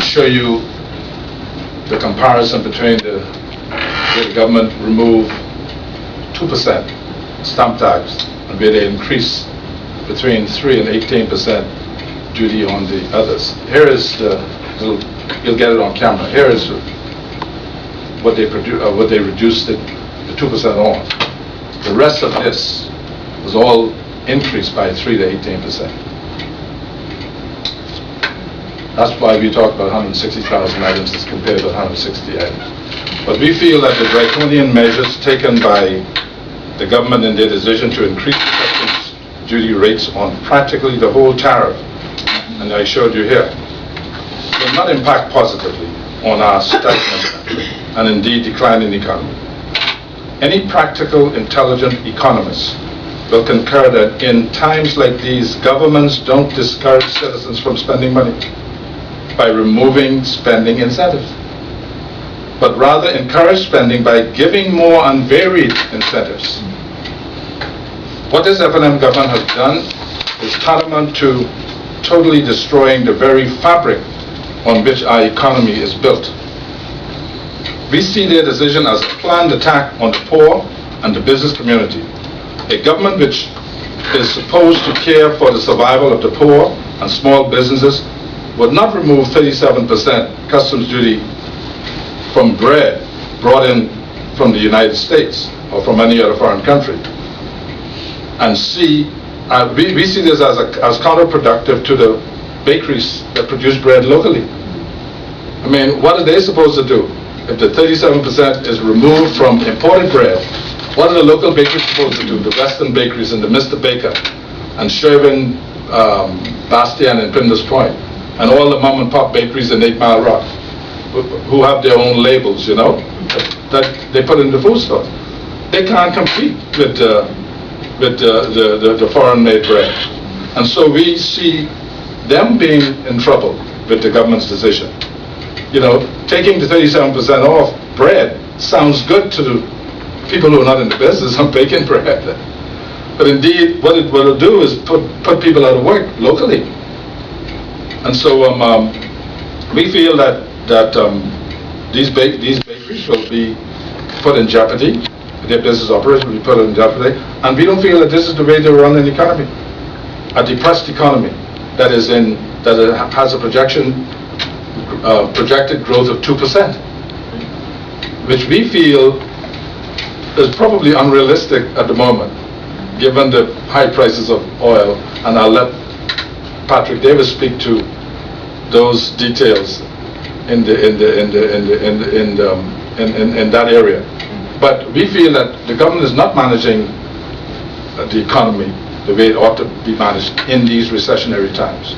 show you the comparison between where the government removed 2% stamp tax and where they increase between 3 and 18% duty on the others. Here is you'll get it on camera. Here is what they reduced it to 2% on. The rest of this was all increased by 3 to 18%. That's why we talk about 160,000 items as compared to 160 items. But we feel that the draconian measures taken by the government in their decision to increase the customs duty rates on practically the whole tariff, and I showed you here, will not impact positively on our stagnant and indeed declining economy. Any practical, intelligent economist will concur that in times like these, governments don't discourage citizens from spending money by removing spending incentives, but rather encourage spending by giving more and varied incentives. What this FNM government has done is tantamount to totally destroying the very fabric on which our economy is built. We see their decision as a planned attack on the poor and the business community. A government which is supposed to care for the survival of the poor and small businesses would not remove 37% customs duty from bread brought in from the United States or from any other foreign country. And we see this as counterproductive to the bakeries that produce bread locally. I mean, what are they supposed to do? If the 37% is removed from imported bread, what are the local bakeries supposed to do? The Western bakeries and the Mr. Baker and Sherwin, Bastian and Pinders Point, and all the mom and pop bakeries in 8 Mile Rock, who have their own labels, you know, that they put in the food stores. They can't compete with the foreign-made bread. And so we see them being in trouble with the government's decision. You know, taking the 37% off bread sounds good to the people who are not in the business of baking bread. But indeed, what it will do is put people out of work locally. And so we feel that these bakeries will be put in jeopardy. Their business operations will be put in jeopardy. And we don't feel that this is the way to run an economy. A depressed economy that has a projected growth of 2%, which we feel is probably unrealistic at the moment, given the high prices of oil. And I'll let Patrick Davis speak to those details in that area. But we feel that the government is not managing the economy the way it ought to be managed in these recessionary times.